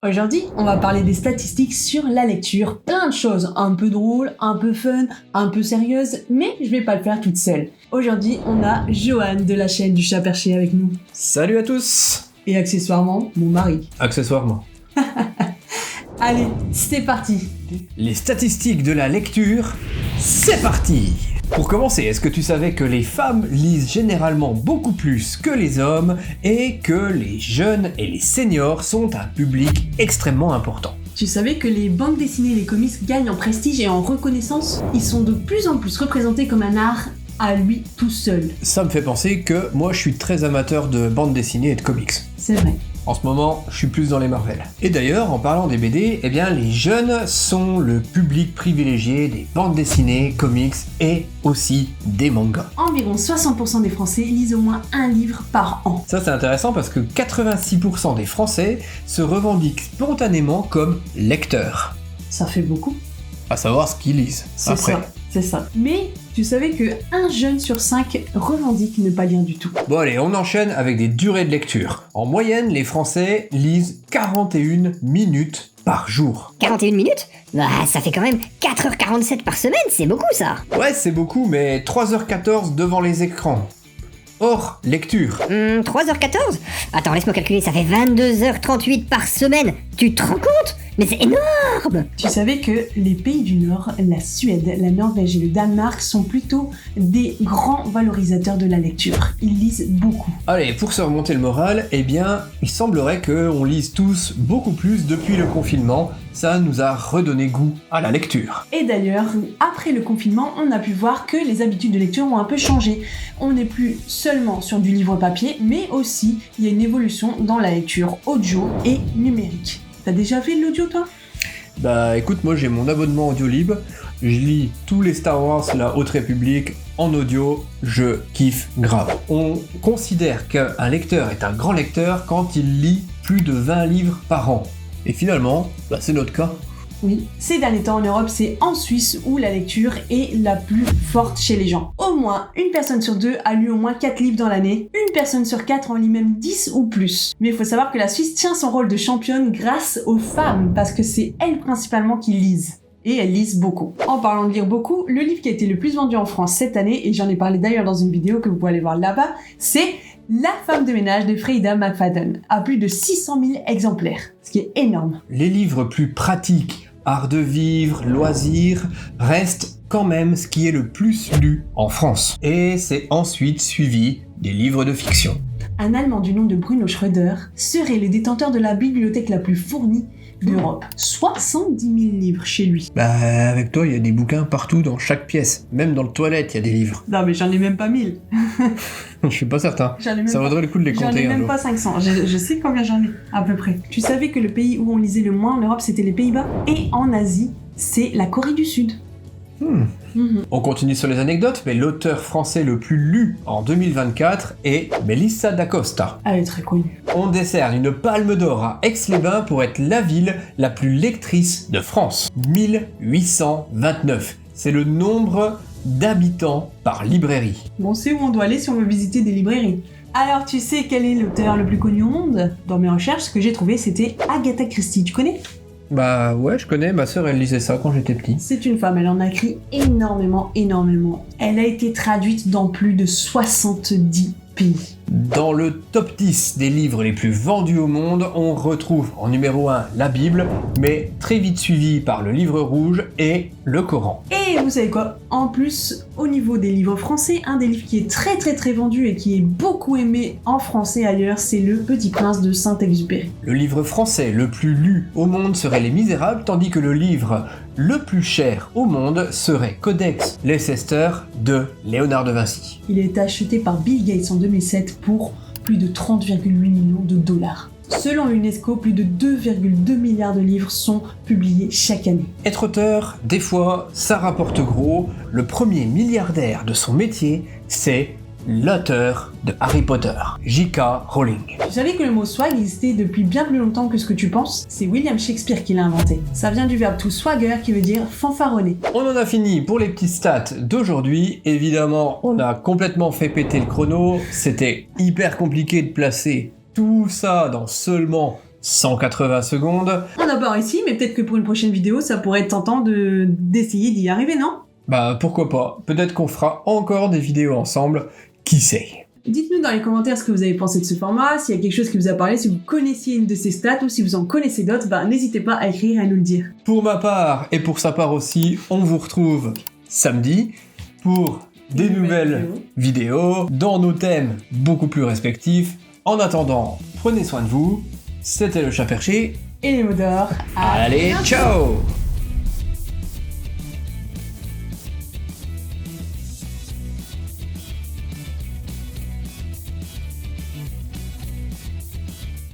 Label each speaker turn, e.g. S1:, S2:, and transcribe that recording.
S1: Aujourd'hui, on va parler des statistiques sur la lecture. Plein de choses, un peu drôles, un peu fun, un peu sérieuses, mais je vais pas le faire toute seule. Aujourd'hui, on a Johan de la chaîne du Chat Perché avec nous.
S2: Salut à tous.
S1: Et accessoirement, mon mari.
S2: Accessoirement.
S1: Allez, c'est parti.
S2: Les statistiques de la lecture, c'est parti. Pour commencer, est-ce que tu savais que les femmes lisent généralement beaucoup plus que les hommes et que les jeunes et les seniors sont un public extrêmement important?
S1: Tu savais que les bandes dessinées et les comics gagnent en prestige et en reconnaissance? Ils sont de plus en plus représentés comme un art à lui tout seul.
S2: Ça me fait penser que moi je suis très amateur de bandes dessinées et de comics.
S1: C'est vrai.
S2: En ce moment, je suis plus dans les Marvel. Et d'ailleurs, en parlant des BD, eh bien, les jeunes sont le public privilégié des bandes dessinées, comics et aussi des mangas.
S1: Environ 60% des Français lisent au moins un livre par an.
S2: Ça, c'est intéressant parce que 86% des Français se revendiquent spontanément comme lecteurs.
S1: Ça fait beaucoup.
S2: À savoir ce qu'ils lisent.
S1: C'est ça. Mais tu savais que 1 jeune sur 5 revendique ne pas lire du tout.
S2: Bon allez, on enchaîne avec des durées de lecture. En moyenne, les Français lisent 41 minutes par jour.
S3: 41 minutes? Bah, ça fait quand même 4h47 par semaine, c'est beaucoup ça.
S2: Ouais, c'est beaucoup, mais 3h14 devant les écrans. Hors lecture.
S3: 3h14? Attends, laisse-moi calculer, ça fait 22h38 par semaine. Tu te rends compte? Mais c'est énorme!
S1: Tu savais que les pays du Nord, la Suède, la Norvège et le Danemark sont plutôt des grands valorisateurs de la lecture. Ils lisent beaucoup.
S2: Allez, pour se remonter le moral, eh bien, il semblerait qu'on lise tous beaucoup plus depuis le confinement. Ça nous a redonné goût à la lecture.
S1: Et d'ailleurs, après le confinement, on a pu voir que les habitudes de lecture ont un peu changé. On n'est plus seulement sur du livre papier, mais aussi il y a une évolution dans la lecture audio et numérique. T'as déjà fait de l'audio, toi?
S2: Bah écoute, moi j'ai mon abonnement Audiolib, je lis tous les Star Wars, la Haute République, en audio, je kiffe grave. On considère qu'un lecteur est un grand lecteur quand il lit plus de 20 livres par an. Et finalement, bah c'est notre cas.
S1: Oui, ces derniers temps en Europe, c'est en Suisse où la lecture est la plus forte chez les gens. Au moins, une personne sur 2 a lu au moins 4 livres dans l'année, une personne sur 4 en lit même 10 ou plus. Mais il faut savoir que la Suisse tient son rôle de championne grâce aux femmes, parce que c'est elles principalement qui lisent. Et elles lisent beaucoup. En parlant de lire beaucoup, le livre qui a été le plus vendu en France cette année, et j'en ai parlé d'ailleurs dans une vidéo que vous pouvez aller voir là-bas, c'est La femme de ménage de Freida McFadden, à plus de 600 000 exemplaires, ce qui est énorme.
S2: Les livres plus pratiques, art de vivre, loisirs, restent quand même ce qui est le plus lu en France. Et c'est ensuite suivi des livres de fiction.
S1: Un Allemand du nom de Bruno Schröder serait le détenteur de la bibliothèque la plus fournie d'Europe. 70 000 livres chez lui.
S2: Bah avec toi, il y a des bouquins partout dans chaque pièce. Même dans le toilette, il y a des livres.
S1: Non mais j'en ai même pas 1000.
S2: Je suis pas certain. Ça vaudrait le coup de les compter.
S1: J'en ai même pas 500. Je sais combien j'en ai, à peu près. Tu savais que le pays où on lisait le moins en Europe, c'était les Pays-Bas? Et en Asie, c'est la Corée du Sud.
S2: On continue sur les anecdotes, mais l'auteur français le plus lu en 2024 est Melissa d'Acosta.
S1: Elle est très connue.
S2: On décerne une palme d'or à Aix-les-Bains pour être la ville la plus lectrice de France. 1829. C'est le nombre d'habitants par librairie.
S1: Bon, c'est où on doit aller si on veut visiter des librairies. Alors, tu sais quel est l'auteur le plus connu au monde? Dans mes recherches, ce que j'ai trouvé, c'était Agatha Christie. Tu connais?
S2: Bah ouais, je connais, ma sœur elle lisait ça quand j'étais petit.
S1: C'est une femme, elle en a écrit énormément. Elle a été traduite dans plus de 70 pays.
S2: Dans le top 10 des livres les plus vendus au monde, on retrouve en numéro 1 la Bible, mais très vite suivi par le Livre Rouge et le Coran.
S1: Et vous savez quoi? En plus, au niveau des livres français, un des livres qui est très vendu et qui est beaucoup aimé en français ailleurs, c'est Le Petit Prince de Saint-Exupéry.
S2: Le livre français le plus lu au monde serait Les Misérables, tandis que le livre le plus cher au monde serait Codex Leicester de Léonard de Vinci.
S1: Il a été acheté par Bill Gates en 2007 pour plus de 30,8 millions de dollars. Selon l'UNESCO, plus de 2,2 milliards de livres sont publiés chaque année.
S2: Être auteur, des fois, ça rapporte gros. Le premier milliardaire de son métier, c'est l'auteur de Harry Potter, J.K. Rowling.
S1: Tu savais que le mot swag existait depuis bien plus longtemps que ce que tu penses? C'est William Shakespeare qui l'a inventé. Ça vient du verbe to swagger qui veut dire fanfaronner.
S2: On en a fini pour les petites stats d'aujourd'hui. Évidemment, on a complètement fait péter le chrono. C'était hyper compliqué de placer tout ça dans seulement 180 secondes.
S1: On n'a pas réussi, mais peut-être que pour une prochaine vidéo, ça pourrait être tentant d'essayer d'y arriver, non?
S2: Bah pourquoi pas, peut-être qu'on fera encore des vidéos ensemble, qui sait.
S1: Dites-nous dans les commentaires ce que vous avez pensé de ce format, s'il y a quelque chose qui vous a parlé, si vous connaissiez une de ces stats ou si vous en connaissez d'autres, bah n'hésitez pas à écrire et à nous le dire.
S2: Pour ma part, et pour sa part aussi, on vous retrouve samedi pour des nouvelles vidéos dans nos thèmes beaucoup plus respectifs. En attendant, prenez soin de vous, c'était le chat perché.
S1: Et les mots d'or.
S2: Allez, ciao!